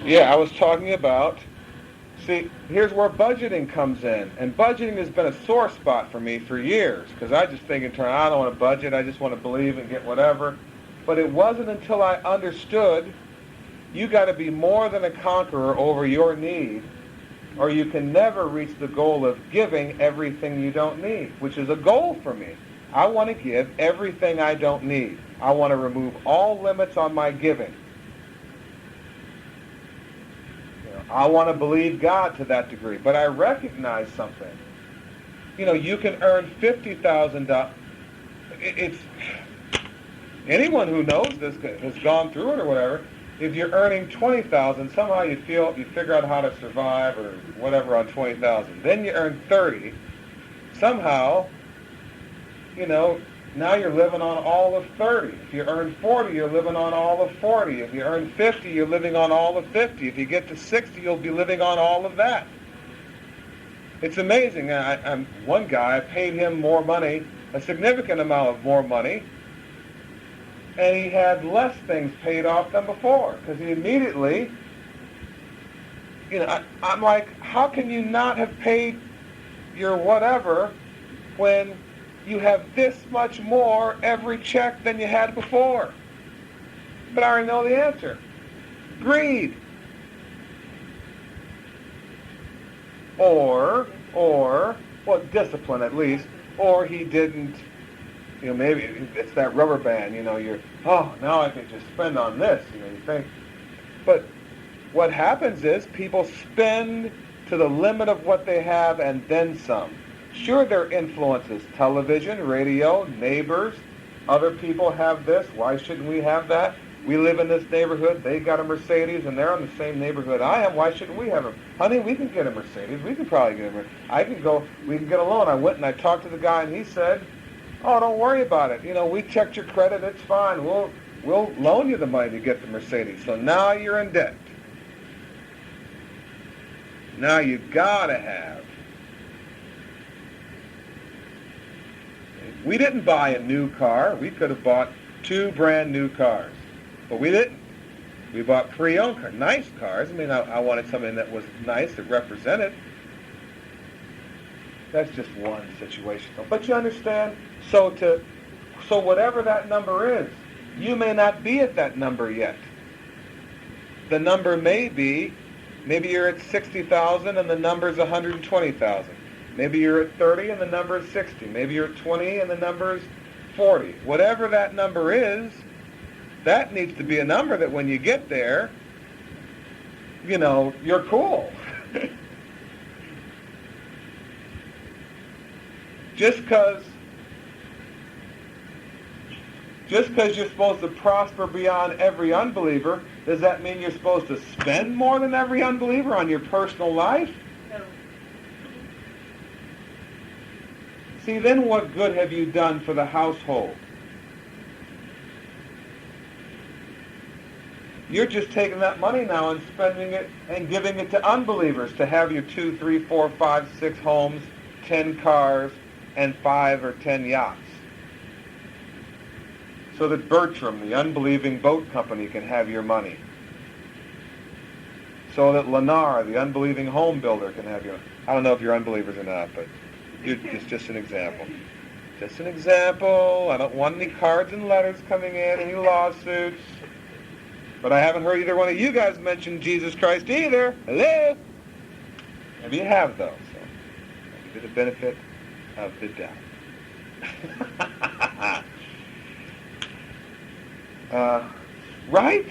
Yeah, I was talking about, see, here's where budgeting comes in. And budgeting has been a sore spot for me for years because I just think in terms, I don't want to budget, I just want to believe and get whatever. But it wasn't until I understood you got to be more than a conqueror over your need, or you can never reach the goal of giving everything you don't need, which is a goal for me. I want to give everything I don't need. I want to remove all limits on my giving. I want to believe God to that degree, but I recognize something. You can earn $50,000. It's anyone who knows this has gone through it or whatever. If you're earning 20,000, somehow you figure out how to survive or whatever on 20,000. Then you earn 30. Somehow, now you're living on all of 30. If you earn 40, you're living on all of 40. If you earn 50, you're living on all of 50. If you get to 60, you'll be living on all of that. It's amazing. I'm one guy, I paid him more money, a significant amount of more money, and he had less things paid off than before because he immediately, I'm like, how can you not have paid your whatever when you have this much more every check than you had before? But I already know the answer. Greed. Or, well, discipline at least, or he didn't, maybe it's that rubber band, now I can just spend on this, you think. But what happens is people spend to the limit of what they have and then some. Sure, there are influences, television, radio, neighbors, other people have this, why shouldn't we have that? We live in this neighborhood, they got a Mercedes, and they're in the same neighborhood I am, why shouldn't we have a, honey, we can get a Mercedes, we can probably get a Mercedes, we can get a loan. I went and I talked to the guy, and he said, oh, don't worry about it, we checked your credit, it's fine, we'll loan you the money to get the Mercedes. So now you're in debt. Now you gotta have. We didn't buy a new car. We could have bought 2 brand new cars, but we didn't. We bought pre-owned cars, nice cars. I wanted something that was nice, that represented. That's just one situation. But you understand? So whatever that number is, you may not be at that number yet. The number may be, maybe you're at 60,000 and the number is 120,000. Maybe you're at 30 and the number is 60. Maybe you're at 20 and the number is 40. Whatever that number is, that needs to be a number that when you get there, you're cool. Just because you're supposed to prosper beyond every unbeliever, does that mean you're supposed to spend more than every unbeliever on your personal life? No. See, then what good have you done for the household? You're just taking that money now and spending it and giving it to unbelievers to have your 2, 3, 4, 5, 6 homes, 10 cars, and 5 or 10 yachts. So that Bertram, the unbelieving boat company, can have your money. So that Lennar, the unbelieving home builder, can have your... I don't know if you're unbelievers or not, but it's just an example. Just an example. I don't want any cards and letters coming in, any lawsuits. But I haven't heard either one of you guys mention Jesus Christ either. Hello? Maybe you have, though. So I'll give you the benefit of the doubt. Right?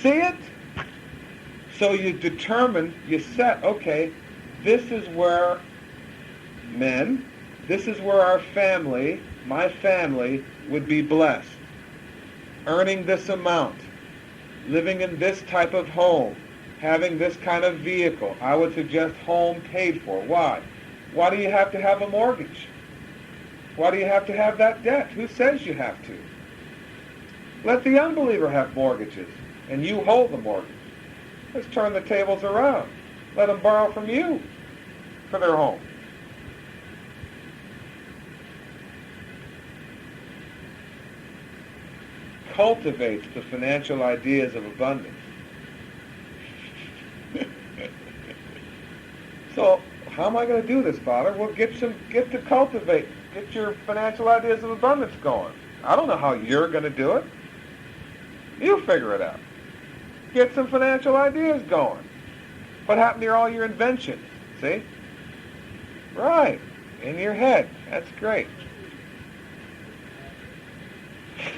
See it? So you determine, you set, okay, this is where men, this is where our family, my family, would be blessed. Earning this amount, living in this type of home, having this kind of vehicle. I would suggest home paid for. Why? Why do you have to have a mortgage? Why do you have to have that debt? Who says you have to? Let the unbeliever have mortgages, and you hold the mortgage. Let's turn the tables around. Let them borrow from you for their home. Cultivates the financial ideas of abundance. How am I going to do this, Father? Well, get to cultivate. Get your financial ideas of abundance going. I don't know how you're going to do it. You figure it out. Get some financial ideas going. What happened to all your inventions? See? Right. In your head. That's great.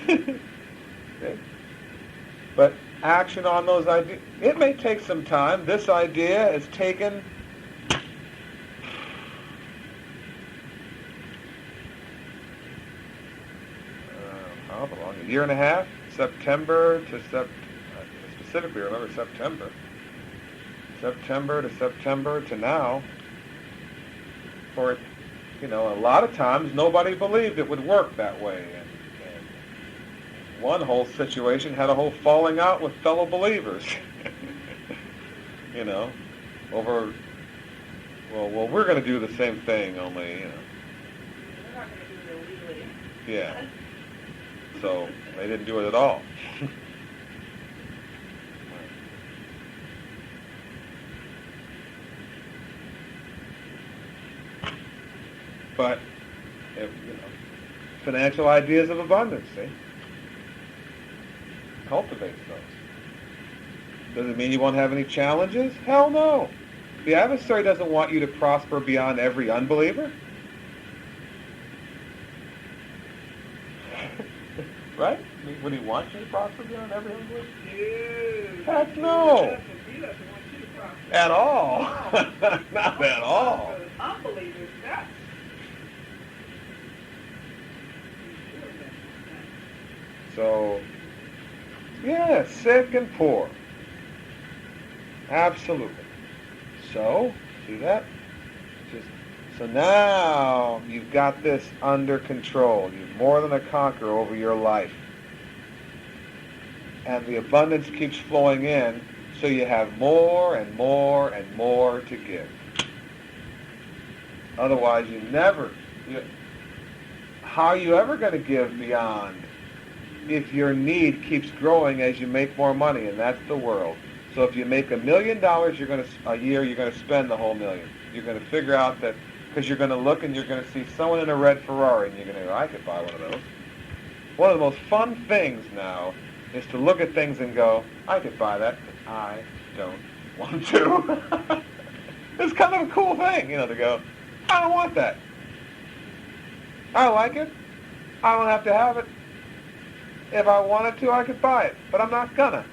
See? But action on those ideas. It may take some time. This idea is taken how long? A year and a half? September to specifically remember September. September to now. For, a lot of times nobody believed it would work that way. And one whole situation had a whole falling out with fellow believers. Over, well, we're going to do the same thing, only, We're not going to do it illegally. Yeah. So they didn't do it at all. But, financial ideas of abundance, see? Cultivates those. Does it mean you won't have any challenges? Hell no. The adversary doesn't want you to prosper beyond every unbeliever. Right? Would he want you to prosper beyond every unbeliever? Heck no. He doesn't want you to prosper. At all. Not at all. Unbelievers, that's... So, yeah, sick and poor. Absolutely. So, see that? So now you've got this under control. You're more than a conqueror over your life. And the abundance keeps flowing in, so you have more and more and more to give. Otherwise, how are you ever going to give beyond if your need keeps growing as you make more money? And that's the world. So if you make $1 million a year, you're going to spend the whole million. You're going to figure out that, because you're going to look and you're going to see someone in a red Ferrari, and you're going to go, I could buy one of those. One of the most fun things now is to look at things and go, I could buy that, but I don't want to. It's kind of a cool thing, to go, I don't want that. I like it. I don't have to have it. If I wanted to, I could buy it, but I'm not gonna.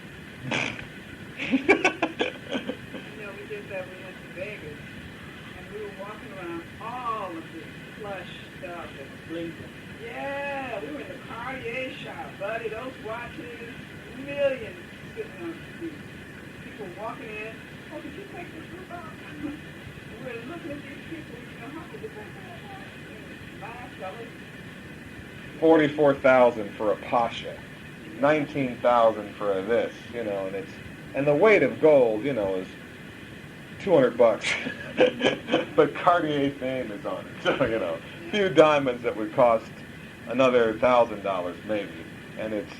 We did that when we went to Vegas, and we were walking around all of this plush stuff that was blinking. Yeah, we were in the Cartier shop, buddy. Those watches, millions sitting on the street. People walking in. Oh, did you take this roof off? We're looking at these people. How did you take that off? Buying fellas. $44,000 for a Pasha, $19,000 for a this, and the weight of gold, is $200. But Cartier's name is on it, so a few diamonds that would cost another $1,000 maybe, and it's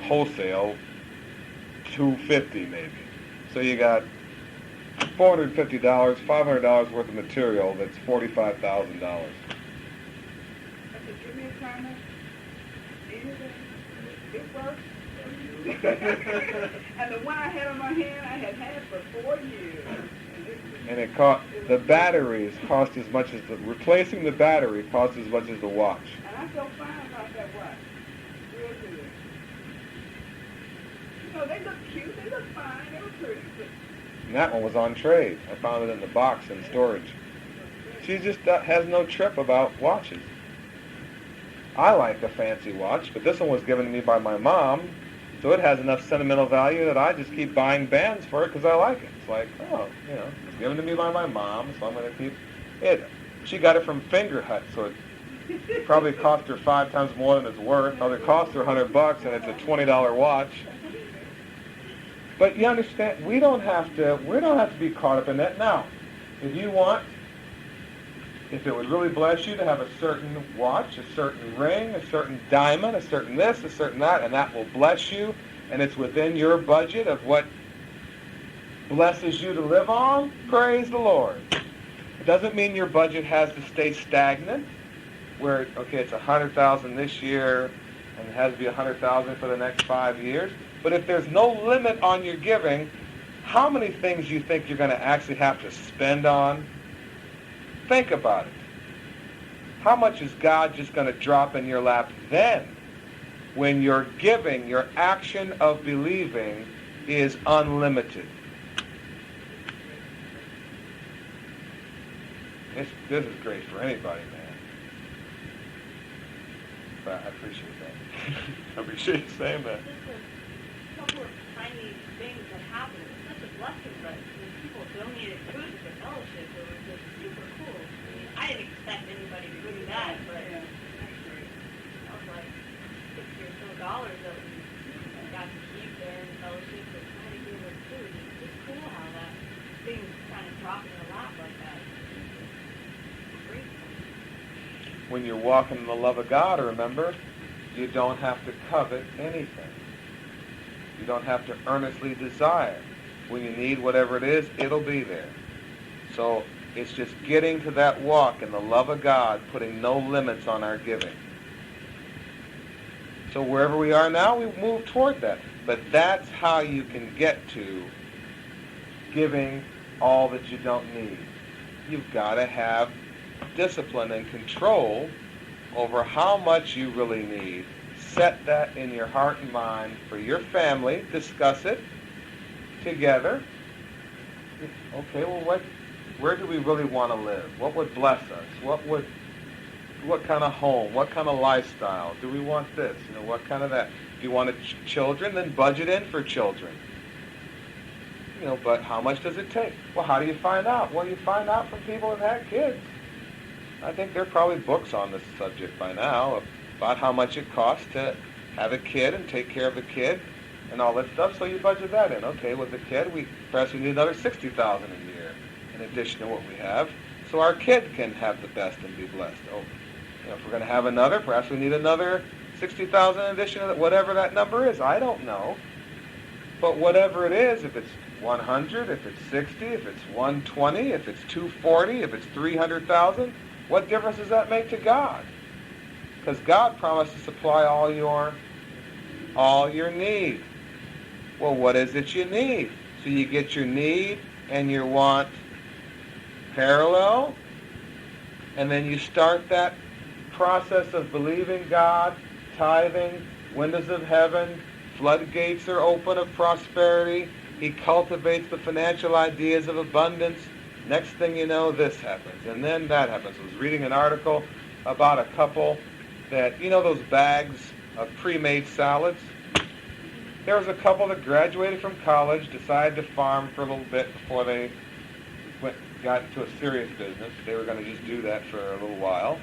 wholesale $250 maybe. So you got $450, $500 worth of material that's $45,000. Give me a timer. Anything. It works. And the one I had on my hand, I had for 4 years. And the batteries cost as much as replacing the battery cost as much as the watch. And I felt fine about that watch. Real good. They look cute. They look fine. They were pretty. And that one was on trade. I found it in the box in storage. She just has no trip about watches. I like a fancy watch, but this one was given to me by my mom, so it has enough sentimental value that I just keep buying bands for it because I like it. It's like, it's given to me by my mom, so I'm going to keep it. She got it from Fingerhut, so it probably cost her 5 times more than it's worth. Or it cost her $100, and it's a $20 watch. But you understand, we don't have to be caught up in that. Now, if you want, if it would really bless you to have a certain watch, a certain ring, a certain diamond, a certain this, a certain that, and that will bless you, and it's within your budget of what blesses you to live on, praise the Lord. It doesn't mean your budget has to stay stagnant, where, okay, it's 100,000 this year, and it has to be 100,000 for the next 5 years. But if there's no limit on your giving, how many things do you think you're going to actually have to spend on? Think about it. How much is God just going to drop in your lap then, when your giving, your action of believing, is unlimited? This is great for anybody, man. But I appreciate that. I appreciate you saying that. Just a couple of tiny things that happened. It was such a blessing, but when people donated food to the fellowship, it was just super cool. I mean, I didn't expect anybody to do that, but that was like $60 or so that we got to keep there in the fellowship, but somebody gave us food. It's just cool how that thing kind of dropped in your lap like that. Great. When you're walking in the love of God, remember, you don't have to covet anything. You don't have to earnestly desire. When you need whatever it is, it'll be there. So it's just getting to that walk in the love of God, putting no limits on our giving. So wherever we are now, we move toward that. But that's how you can get to giving all that you don't need. You've got to have discipline and control over how much you really need. Set that in your heart and mind for your family. Discuss it together. Okay, well, where do we really want to live? What would bless us? What kind of home? What kind of lifestyle? Do we want this? What kind of that? If you want children, then budget in for children. But how much does it take? Well, how do you find out? Well, you find out from people who've had kids. I think there are probably books on this subject by now about how much it costs to have a kid and take care of the kid and all that stuff. So you budget that in. Okay, with the kid, perhaps we need another $60,000 a year in addition to what we have, so our kid can have the best and be blessed. If we're going to have another, perhaps we need another $60,000 in addition to that, whatever that number is. I don't know, but whatever it is, if it's 100, if it's 60, if it's 120, if it's 240, if it's 300,000. What difference does that make to God? Because God promised to supply all your need. Well, what is it you need? So you get your need and your want parallel, and then you start that process of believing God, tithing, windows of heaven, floodgates are open of prosperity. He cultivates the financial ideas of abundance. Next thing you know, this happens, and then that happens. I was reading an article about a couple that, those bags of pre-made salads? There was a couple that graduated from college, decided to farm for a little bit before they got into a serious business. They were going to just do that for a little while.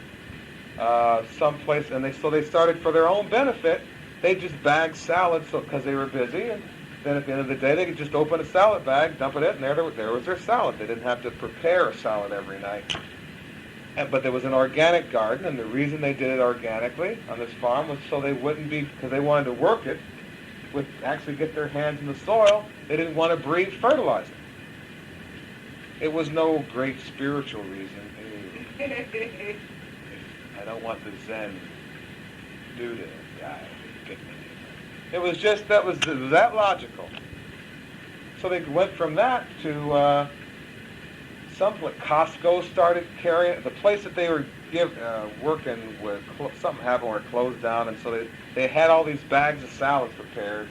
Someplace, and they started for their own benefit. They just bagged salads because they were busy, and then at the end of the day, they could just open a salad bag, dump it in, and there was their salad. They didn't have to prepare a salad every night. But there was an organic garden, and the reason they did it organically on this farm was so they wouldn't be, because they wanted to work it, would actually get their hands in the soil. They didn't want to breed fertilizer. It was no great spiritual reason. I don't want the Zen dude guy. It was just that was that logical. So they went from that to Costco started carrying the place that they were working with. Something happened where it closed down, and so they had all these bags of salads prepared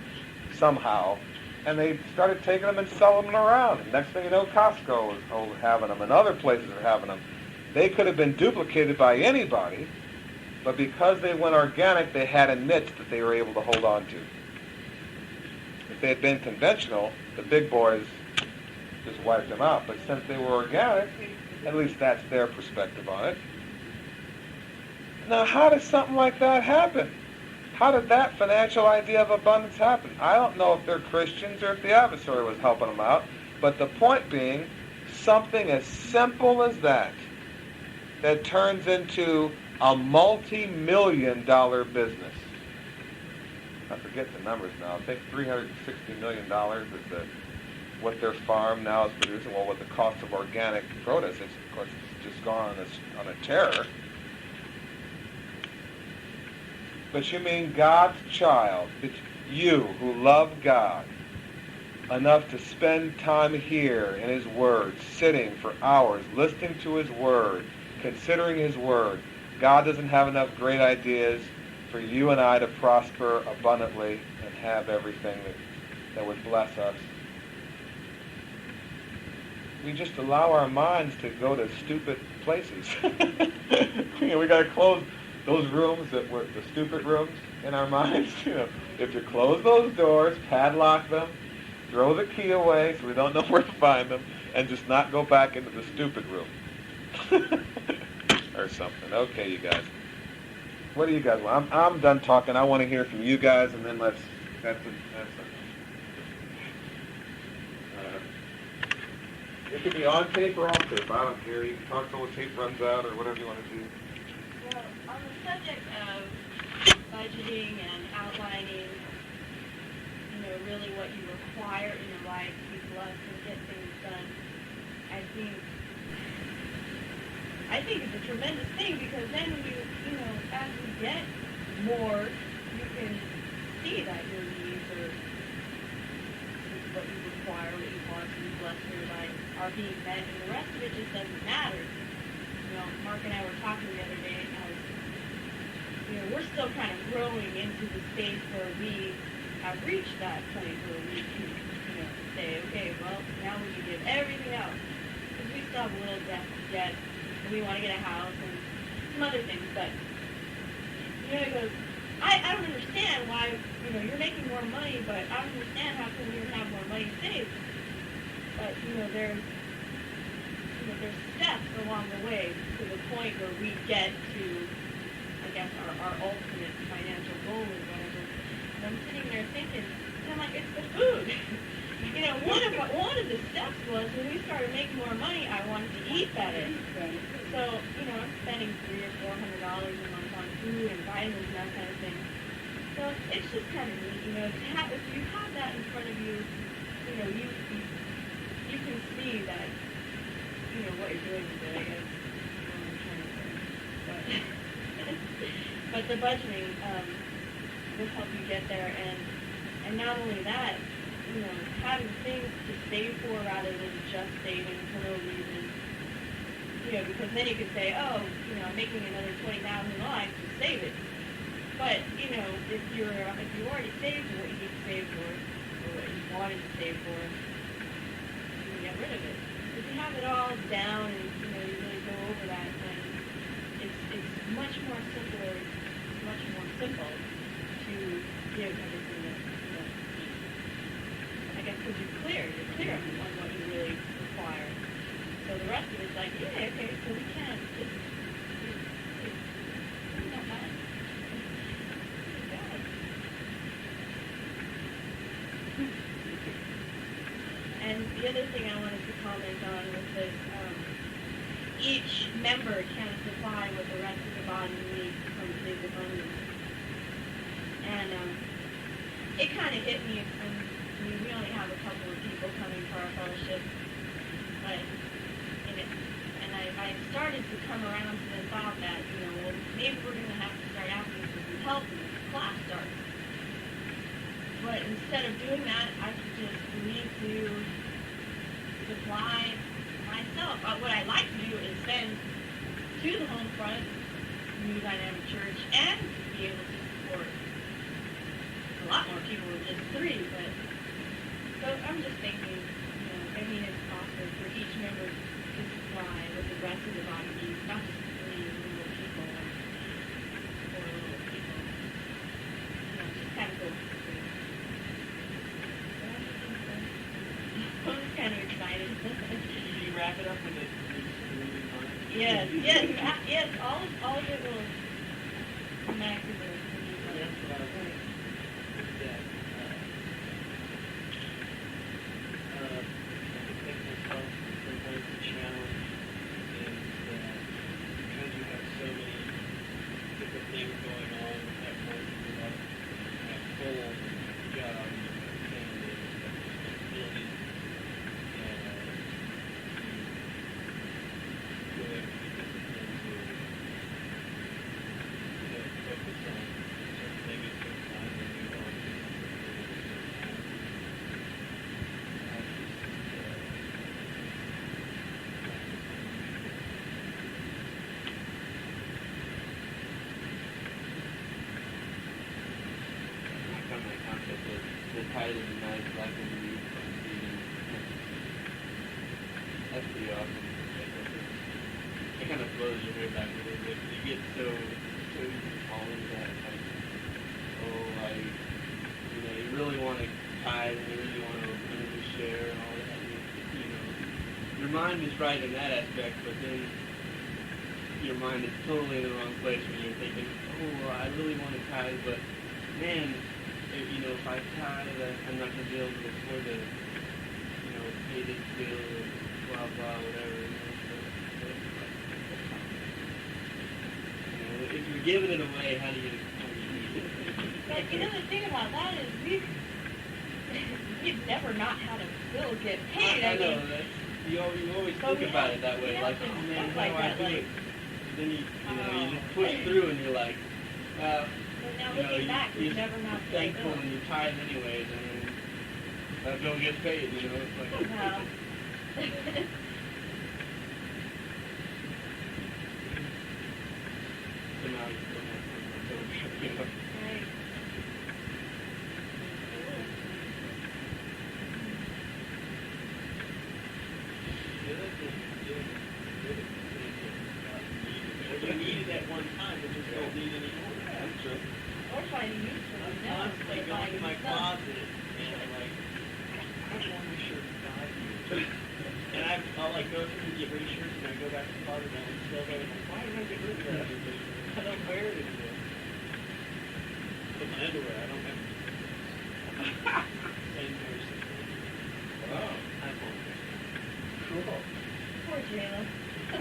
somehow, and they started taking them and selling them around. And next thing you know, Costco is having them, and other places are having them. They could have been duplicated by anybody, but because they went organic, they had a niche that they were able to hold on to. If they had been conventional, the big boys just wiped them out. But since they were organic, at least that's their perspective on it. Now, how did something like that happen? How did that financial idea of abundance happen? I don't know if they're Christians or if the adversary was helping them out, but the point being, something as simple as that turns into a multi-million-dollar business. I forget the numbers now. I think $360 million is the what their farm now is producing. Well, with the cost of organic produce, it's, of course, it's just gone on a tear. But you mean God's child. It's you who love God enough to spend time here in His Word, sitting for hours, listening to His Word, considering His Word. God doesn't have enough great ideas for you and I to prosper abundantly and have everything that would bless us. We just allow our minds to go to stupid places. We got to close those rooms that were the stupid rooms in our minds. If you close those doors, padlock them, throw the key away so we don't know where to find them, and just not go back into the stupid room or something. Okay, you guys. What do you guys want? I'm done talking. I want to hear from you guys, and then that's it could be on tape or off tape. I don't care. You can talk till the tape runs out or whatever you want to do. Well, on the subject of budgeting and outlining, really what you require in your life to be blessed and get things done, I think it's a tremendous thing, because then as you get more, you can see that your needs or what you require, what you want to be blessed in your life are being met, and the rest of it just doesn't matter. Mark and I were talking the other day, and we're still kind of growing into the stage where we have reached that point where we can, say, okay, well, now we can give everything else, because we still have a little debt, and we want to get a house and some other things, but, it goes, I don't understand why, you're making more money, but I don't understand how come you don't have more money saved. But, there's steps along the way to the point where we get to, I guess, our ultimate financial goal or whatever. And I'm sitting there thinking, and I'm like, it's the food. One of the steps was when we started making more money, I wanted to eat better. So, I'm spending $300 or $400 a month on food and vitamins and that kind of thing. So it's just kind of neat, if you have that in front of you, you can see that, what you're doing with it, I guess. What I'm trying to say. But the budgeting will help you get there, and not only that, having things to save for rather than just saving for no reason. Because then you could say, oh, I'm making another $20,000, well, I can save it. But, if you already saved what you need to save for, or what you wanted to save for, you can get rid of it. If you have it all down and, you really go over that, then it's much more simple to give everything that, I guess because you're clear on what you really require. So the rest of it's like, yeah, okay, so we can't just, it's not bad. And the other thing I wanted to comment on was that each member can supply what the rest of the body needs from His abundance. And it kind of hit me. We only have a couple of people coming for our fellowship, but I started to come around to the thought that well, maybe we're going to have to start asking for some help when the class starts. But instead of doing that, I could just need to supply myself. What I like to do is send to the home front, New Dynamic Church, and be able to support a lot more people than just 3. But so I'm just thinking, it's possible for each member to supply what the rest of the body needs, not just 3 little people or 4 little people. Just kind of go. I'm kind of excited. Can you wrap it up with it? Yes. All of it will come back to the That's what I was saying. That I think myself sometimes the challenge is that because you have so many different things going on at once, you have full job, family, responsibilities, But the tide of the night black and blue from seeing. That's pretty awesome. It kind of blows your hair back a little bit. You get so easy to fall into that, like, oh, you really want to tithe and you really want to learn to share and all that. Your mind is right in that aspect, but then your mind is totally in the wrong place when you're thinking, oh, I really want to tithe, but man, if I tithe, I'm not going to be able to afford to, pay this bill or blah, blah, whatever. If you're giving it away, how do you eat it? But the thing about that is we've never not had a bill get paid. I know, you always think about it that way, like, oh man, how do I do it? Then you just push through and you're like, well, now looking back, we've never not paid thankful and you tithe anyways, and then that bill gets paid, it's like. Wow. So now you still have some. Right. You need it at one time, but just don't need it anymore. That's true. Or finding use for I'm them now. constantly going to my closet, and I'm like, I don't want my shirt 5 years. And I'll go through and get rid of shirts, and I go back to the closet, and I'm still there, and I'm like, why did I get rid of that? I don't wear it anymore. But my underwear, I don't have same pair of slippers. Wow. I won't. Cool. Poor Jayla. I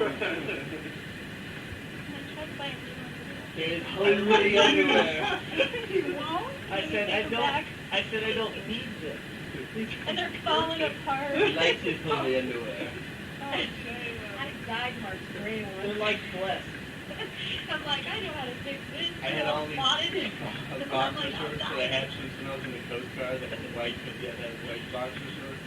tried to buy a new one. There's holy underwear. You won't? I said I don't need this. And they're falling apart. He likes his holy underwear. Oh, Jayla. I dyed Mark's gray one. They're like blessed. I'm like, I know how to fix this. I had all these spotted. boxer shorts that I had since when I was in the Coast Guard that had the white, boxer shorts.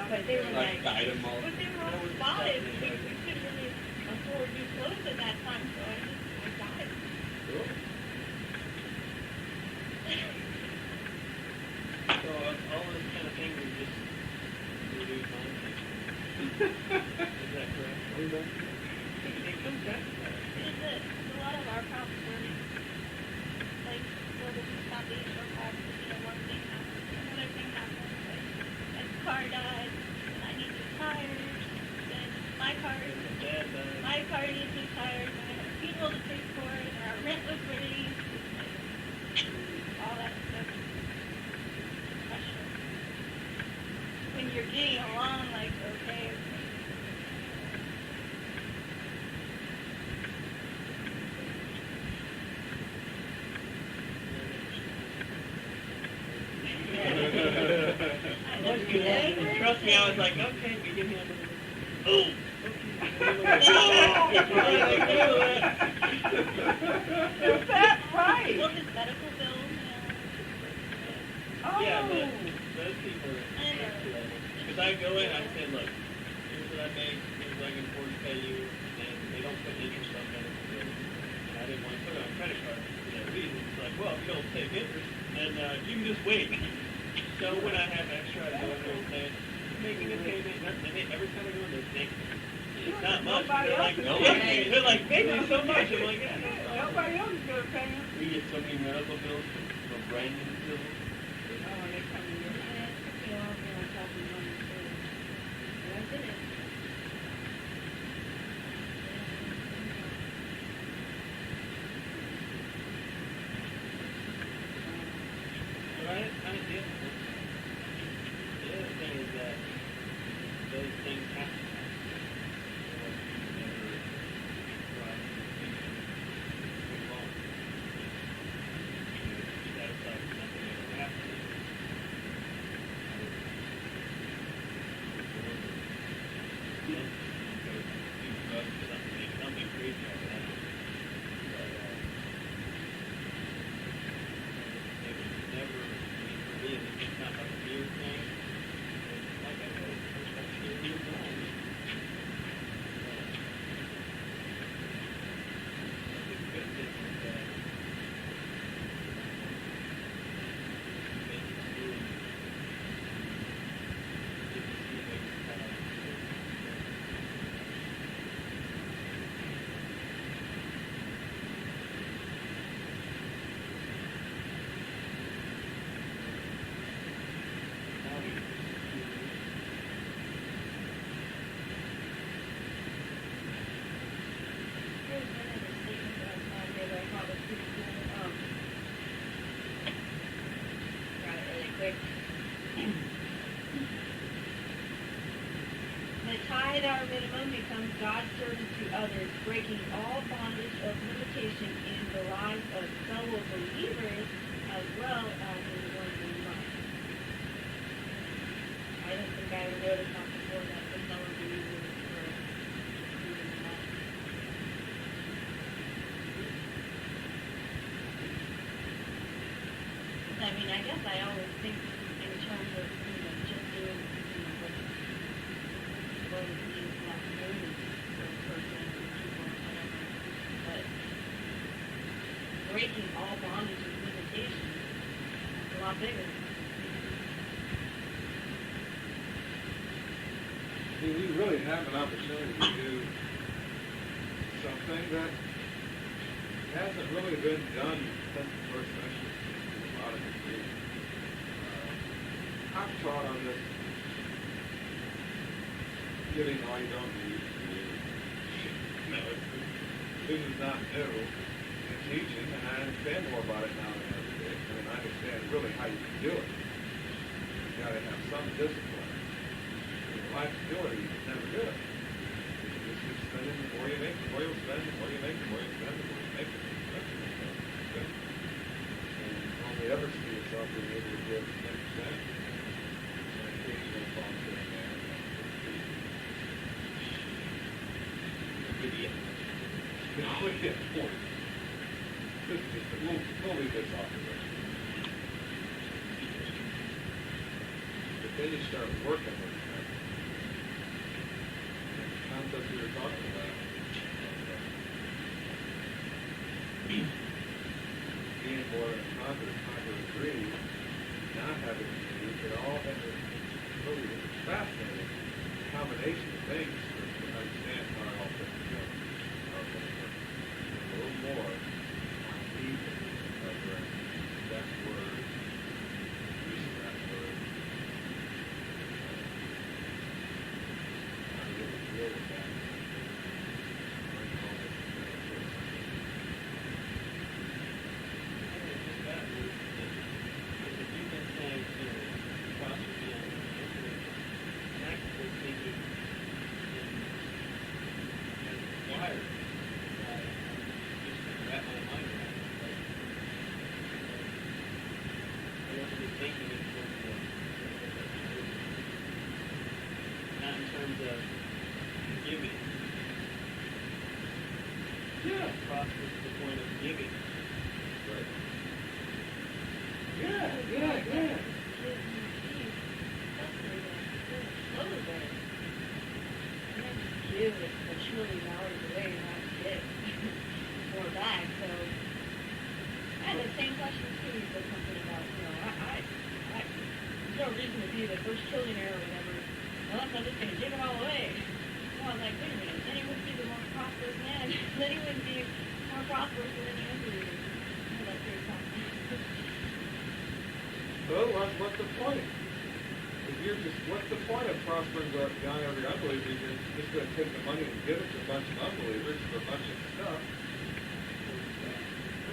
But they were Like dyed them all. But they were all spotted. We couldn't really afford new clothes at that time, so I dyed. Cool. So all those kind of things are just reduce mind tension. Is that correct? It comes down to that. A lot of our problems were like, well, this is not being so bad, one thing happens, another thing happens, like car died, and I need new tires, then my car needs new tires, and I have a funeral to pay for, and our rent was raised, all that stuff. Pressure. When you're getting along, like, okay. Trust me, I was like, okay, we give him a boom. Is that right? Well, his medical bills, Oh. Yeah, but those people are because I go in, I say, look, here's what I make, here's what I can afford to pay you, and they don't put interest on medical bills. And I didn't want to put it on credit cards for that reason. It's like, well, if you don't take interest, then you can just wait. So when I have extra, I go in there and say, making a payment, and every time I go in, they think, it's not much. They're like, no, they're like, thank you so much. I'm like, yeah. Nobody else is going to pay him. We get so many medical bills from brand new bills. Oh, they come in here. Right? I did. The other thing is that those things happen. Something crazy like that. It was never, for me, it's not like a fear thing. Like I said, it's like fear quick. The tithe, our minimum, becomes God's servant to others, breaking all bondage of limitation in the lives of fellow believers as well as in one's own life. I don't think I ever noticed that before, that the fellow believers were doing that. I mean, I guess I always think in terms of, just doing, what it means not moving for a person or people or whatever, but breaking all bondage and limitations is a lot bigger. We really have an opportunity to do something that hasn't really been done since the first century. A lot of it. I've taught on this giving all you don't need. No, this is not new in teaching, and I understand more about it now than ever did. I mean, I understand really how you can do it. You've got to have some discipline. Your life's doing it, you can never do it. You can just keep spending. The more you make, the more you'll spend. The more you make, the more you spend. The more you make, the more you spend. And you only ever see yourself being able to give 10%. And occasional volunteer in there. Idiot. No, yeah, point. This is just, we'll leave this off the list. But then you start working with that. And the concept we were talking about, being more than a conqueror greed, not having greed, but all that is really fascinating combination of things to understand how it all fits together. A little more on deep over that word, use of that word, how to really deal with that. What's the point? If you're just, what's the point of prospering beyond every unbeliever? You're just going to take the money and give it to a bunch of unbelievers for a bunch of stuff.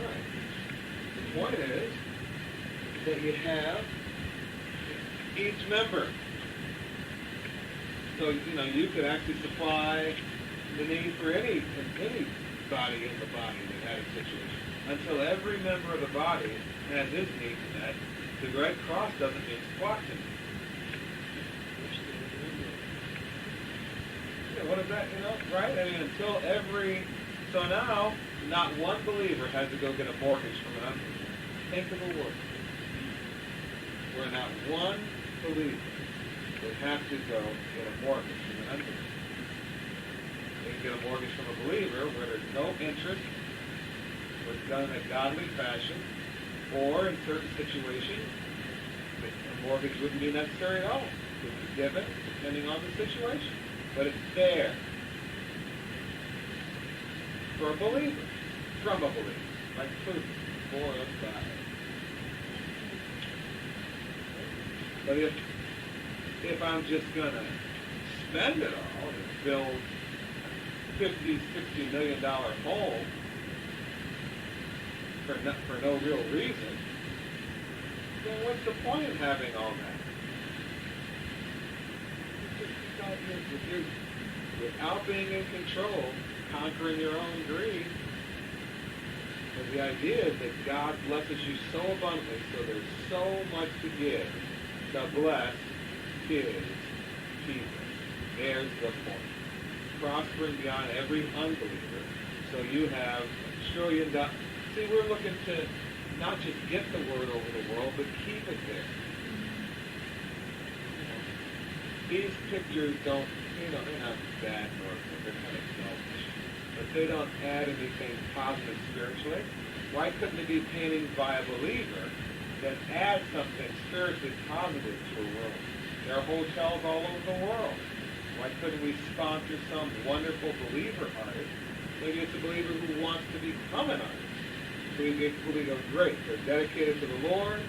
Right. The point is that you have each member. So, you could actually supply the need for anybody in the body that had a situation. Until every member of the body has his needs met, the Red Cross doesn't mean squat to me. Yeah, what is that, right? I mean, so now, not one believer has to go get a mortgage from an unbeliever. Think of the word. Where not one believer would have to go get a mortgage from an unbeliever. They can get a mortgage from a believer where there's no interest, where it's done in a godly fashion, or in certain situations, a mortgage wouldn't be necessary at all. It would be given depending on the situation. But it's there for a believer, from a believer, like food, for a God. But if I'm just going to spend it all and build $50, $60 million home for no real reason, then what's the point in having all that? It's just because if you're, without being in control, conquering your own greed, but the idea is that God blesses you so abundantly, so there's so much to give, to bless His people. There's the point. Prospering beyond every unbeliever, so you have $1 trillion. See, we're looking to not just get the word over the world, but keep it there. These pictures don't, they're not bad nor they're kind of selfish, but they don't add anything positive spiritually. Why couldn't it be painting by a believer that adds something spiritually positive to a room? There are hotels all over the world. Why couldn't we sponsor some wonderful believer artist? Maybe it's a believer who wants to become an artist. We go, great. They're dedicated to the Lord.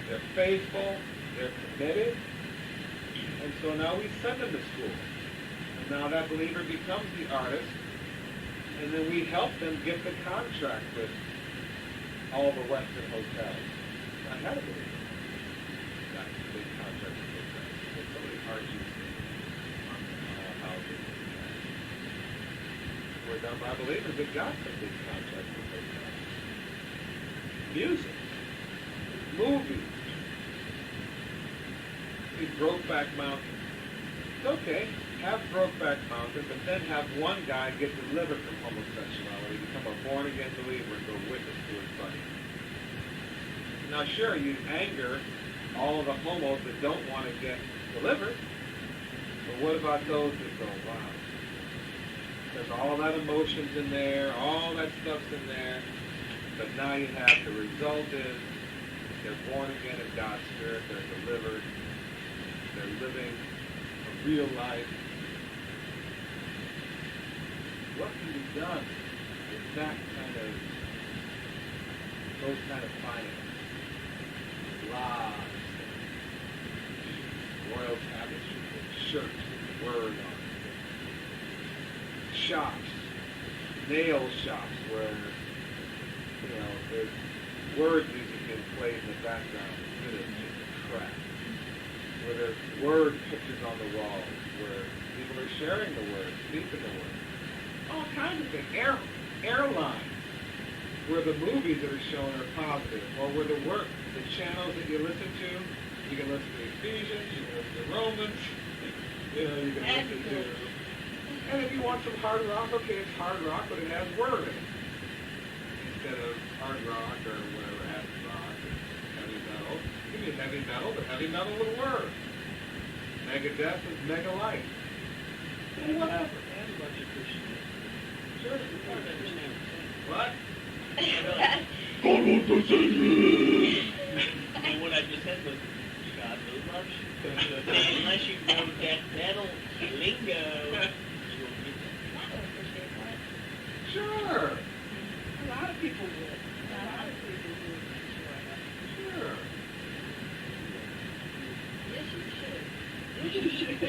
They're faithful. They're committed. And so now we send them to school. And now that believer becomes the artist. And then we help them get the contract with all the Western hotels. I had a believer. Got a big contract with hotels. But somebody argued on houses. We're done by believers that got some big contracts with hotels. Music. Movies. See, Brokeback Mountain. It's okay. Have Brokeback Mountain, but then have one guy get delivered from homosexuality, become a born-again believer, and go witness to his buddy. Now, sure, you anger all the homos that don't want to get delivered, but what about those that go, wow, there's all that emotions in there, all that stuff's in there, but now you have the result is they're born again in God's Spirit, they're delivered, they're living a real life. What can be done with that kind of, those kind of finances? Lots of royal tapestry with shirts with word on it. Shops, nail shops where, there's word music being played in the background instead of just crap. Where there's word pictures on the walls, where people are sharing the word, speaking the word. All kinds of things. Airlines, where the movies that are shown are positive, or where the channels that you listen to, you can listen to Ephesians, you can listen to Romans, you can listen to, and if you want some hard rock, okay, it's hard rock, but it has word in it. Instead of hard rock or whatever, acid rock or heavy metal. Give me heavy metal, but heavy metal with word. Megadeth is mega light. Whatever. And a bunch of Christians. Sure. I don't understand What? And what I just said was, God really loves you. Unless you know that metal lingo, you won't get that. Sure. A lot of people would. A lot of people would. Sure. Yes, you should. Yes, you should.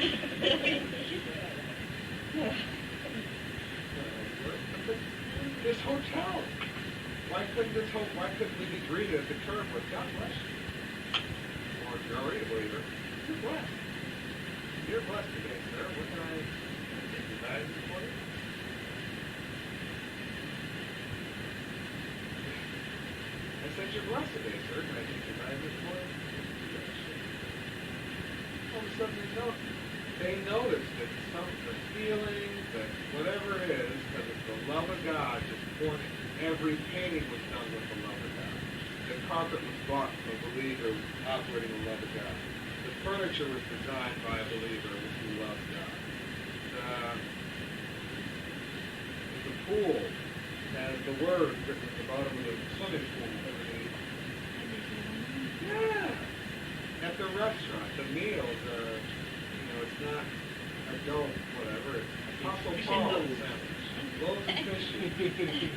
This hotel. Why couldn't we be greeted at the curb with God bless you? Or if you're already a believer, you're blessed. You're blessed today, sir. What can I take your bags for you? I said you're blessed today, sir. Can I take your bags for you? All of a sudden they notice that the feelings, that whatever it is, because it's the love of God just pouring. Every painting was done with the love of God. The carpet was bought from a believer operating the love of God. The furniture was designed by a believer who loves God. The pool has the words written at the bottom of the swimming pool underneath. Yeah. At the restaurant, the meals are, it's not adult, whatever. It's Apostle Paul's sandwich. Loaves and fish.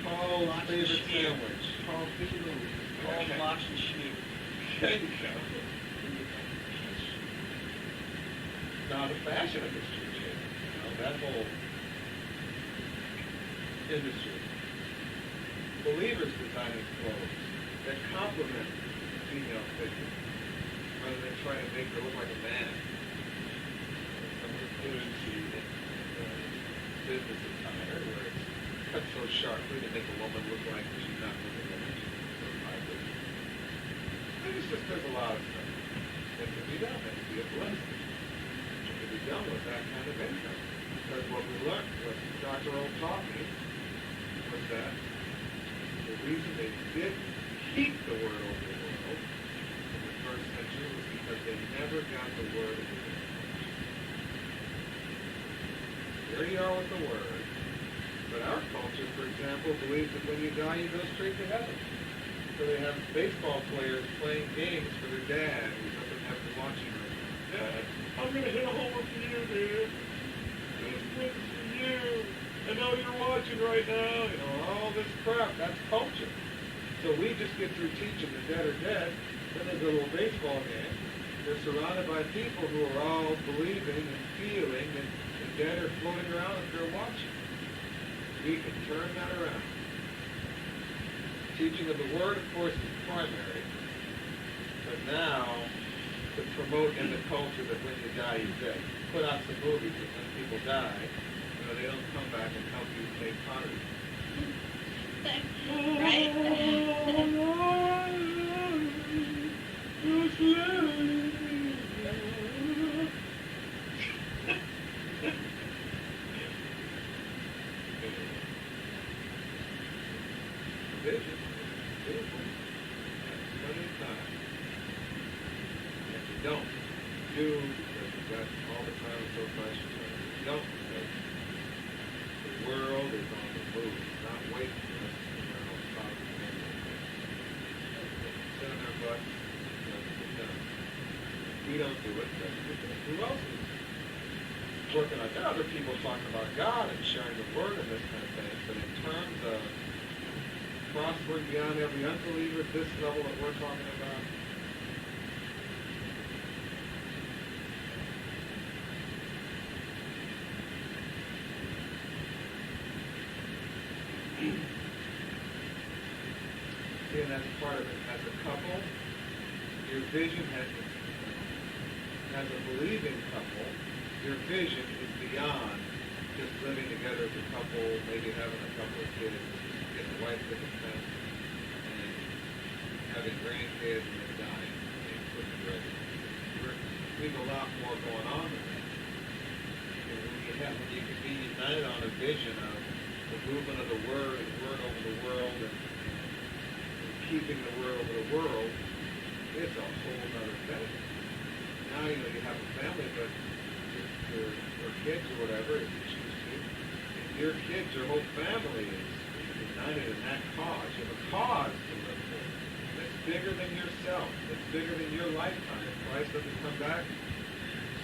Paul's favorite sandwich. Paul's fish and loaves. All blocks and schmear. There you go. Now the fashion industry changed. That whole industry. Believers designing clothes that complement female figure, rather than trying to make her look like a man. Some of the fluency in business attire, where it's cut so sharply to make a woman look like she's not really a woman, she's so hybrid. And it's just, there's a lot of stuff that can be done, that can be a blessing. It can be done with that kind of income. Because what we learned, what Dr. O taught me, was that the reason they did keep the word over the world in the first century was because they never got the word of the world. There you are with the word. But our culture, for example, believes that when you die, you go straight to heaven. So they have baseball players playing games for their dad, who's up in heaven watching them. Dad, I'm going to hit a homer for you, Dad. This one's for you. I know you're watching right now. You know, all this crap. That's culture. So we just get through teaching the dead are dead. Then there's a little baseball game. They're surrounded by people who are all believing and feeling, and the dead are floating around and they're watching. We can turn that around. Teaching of the Word, of course, is primary. But now, to promote in the culture that when you die, you're dead. Put out some movies that when people die, you know, they don't come back and help you make pottery. Right? Vision, beautiful, plenty of time. If you don't do, because you've got all the time so precious, if you don't, because the world is on the move, it's not waiting for us to come around on top of the world. Sit on our butts, it doesn't get done. If we don't do it, it doesn't get done. Who else is working on? There are other people talking about God and sharing the Word and this kind of thing, but in terms of prospering beyond every unbeliever at this level that we're talking about. See, and that's part of it. As a couple, your vision as a believing couple, your vision is beyond just living together as a couple, maybe having a couple of kids, getting a wife to defense, and having grandkids and then dying and putting to rest. We have a lot more going on than that. And when you can be united on a vision of the movement of the Word and Word over the world and keeping the Word over the world, it's a whole other thing. Now, you know, you have a family, but your kids or whatever, if you choose to, and your kids, your whole family is united in that cause. You have a cause to live for that's bigger than yourself, that's bigger than your lifetime. If Christ doesn't come back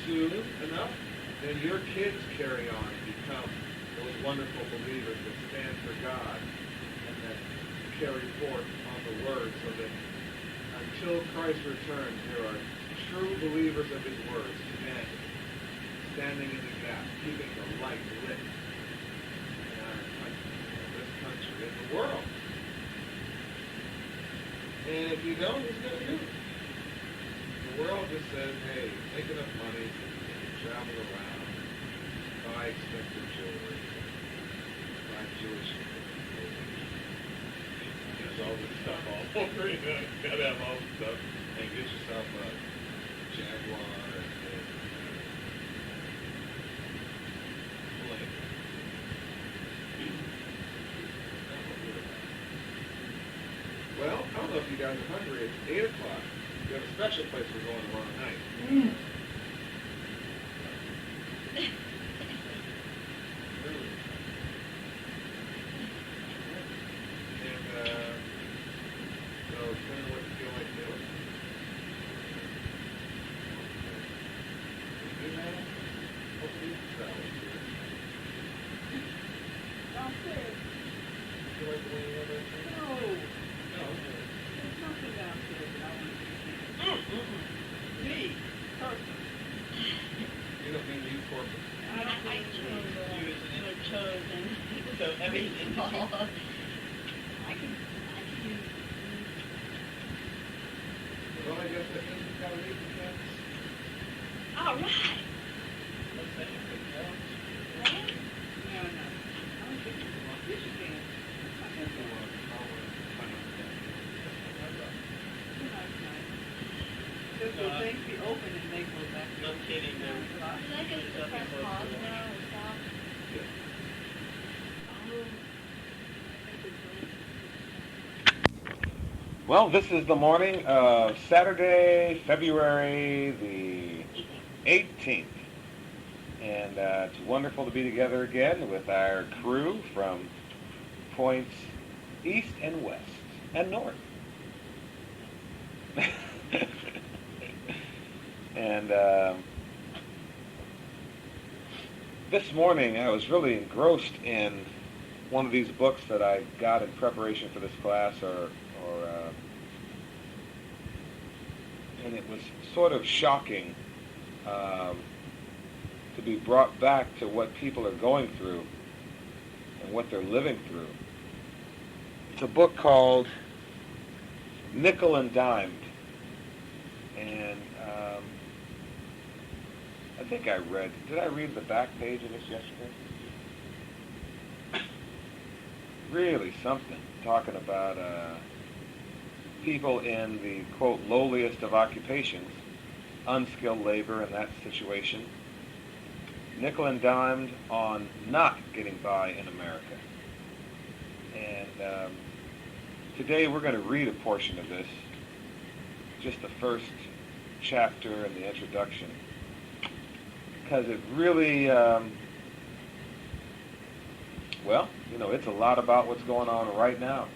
soon enough, then your kids carry on and become those wonderful believers that stand for God and that carry forth on the Word, so that until Christ returns, there are true believers of His Word, standing in the gap, keeping the light lit in our country, in this country, in the world. And if you don't, who's going to do it? The world just says, hey, make enough money so you can travel around, buy expensive jewelry, buy Jewish clothing. There's all this stuff all over. You gotta have all this stuff and get yourself a Jaguar and well, I don't know if you guys are hungry. It's 8 o'clock. We have a special place we're going tomorrow night. And so depending on what you feel like doing. You know, hopefully it's salad here. Downstairs. You like the way you have that thing? No. No. There's nothing downstairs that I want to see. Me, personally. You don't mean you corporate. I don't I think chose so. your chosen. So everything. I can use. Well, I guess I think we've got to read that. All right. Let's say anything else. Right? No, no. I don't think you want. Yes, you can. That's the one. I'll find out that. This will things be open and they go back. No kidding, no. Should I get to press pause now or stop? Yeah. Well, this is the morning of Saturday, February the 18th. And it's wonderful to be together again with our crew from points east and west and north. And this morning I was really engrossed in one of these books that I got in preparation for this class, and it was sort of shocking to be brought back to what people are going through and what they're living through. It's a book called Nickel and Dimed, and I think did I read the back page of this yesterday? Really something, talking about people in the, quote, lowliest of occupations, unskilled labor in that situation, nickel and dimed on not getting by in America. And today we're going to read a portion of this, just the first chapter and the introduction, because it really, it's a lot about what's going on right now.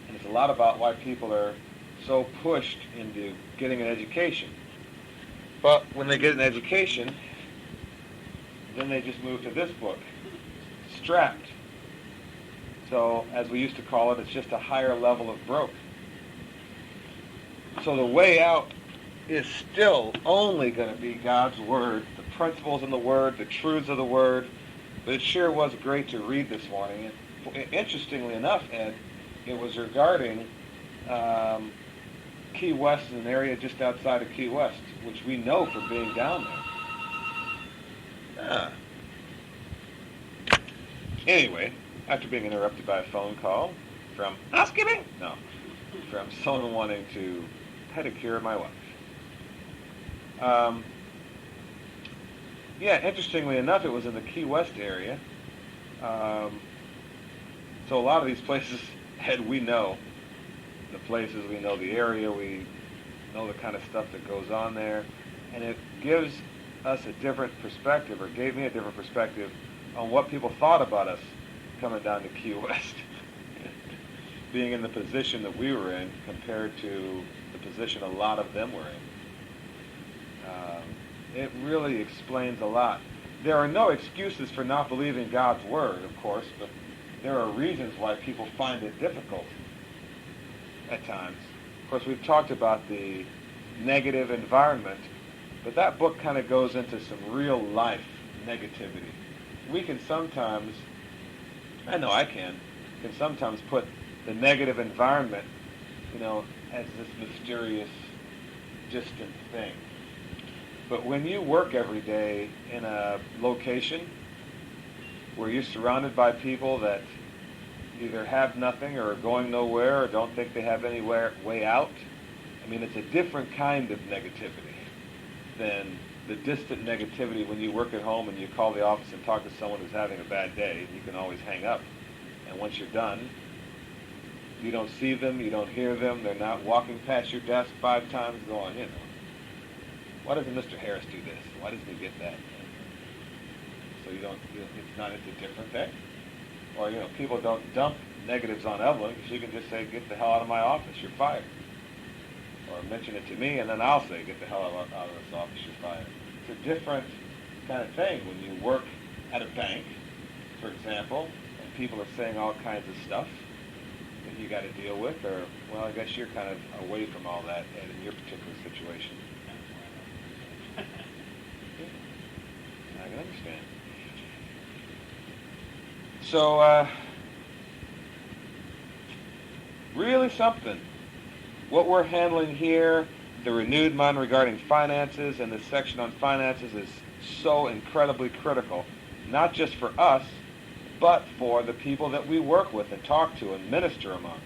And it's a lot about why people are so pushed into getting an education. But when they get an education, then they just move to this book, Strapped. So, as we used to call it, it's just a higher level of broke. So the way out is still only going to be God's Word, the principles in the Word, the truths of the Word. But it sure was great to read this morning. And interestingly enough, Ed, it was regarding Key West, an area just outside of Key West, which we know from being down there. Anyway, after being interrupted by a phone call from housekeeping, from someone wanting to pedicure my wife. Interestingly enough, it was in the Key West area. So a lot of these places, Ed, we know the places, we know the area, we know the kind of stuff that goes on there, and it gives us a different perspective, or gave me a different perspective on what people thought about us coming down to Key West, being in the position that we were in compared to the position a lot of them were in. It really explains a lot. There are no excuses for not believing God's Word, of course, but there are reasons why people find it difficult at times. Of course, we've talked about the negative environment, but that book kind of goes into some real life negativity. We can sometimes, I know I can sometimes put the negative environment, as this mysterious, distant thing. But when you work every day in a location where you're surrounded by people that either have nothing or are going nowhere or don't think they have any way out, it's a different kind of negativity than the distant negativity when you work at home and you call the office and talk to someone who's having a bad day. You can always hang up. And once you're done, you don't see them, you don't hear them, they're not walking past your desk 5 times going, why doesn't Mr. Harris do this? Why doesn't he get that? So it's not, it's a different thing. Or, people don't dump negatives on Evelyn because she can just say, get the hell out of my office, you're fired. Or mention it to me and then I'll say, get the hell out of this office, you're fired. It's a different kind of thing when you work at a bank, for example, and people are saying all kinds of stuff that you got to deal with, or, well, I guess you're kind of away from all that in your particular situation. I can understand. So, really something. what we're handling here, the renewed mind regarding finances and this section on finances is so incredibly critical, not just for us, but for the people that we work with and talk to and minister among.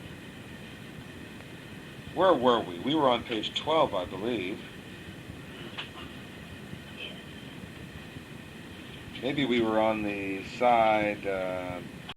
Where were we? We were on page 12, I believe. Maybe we were on the side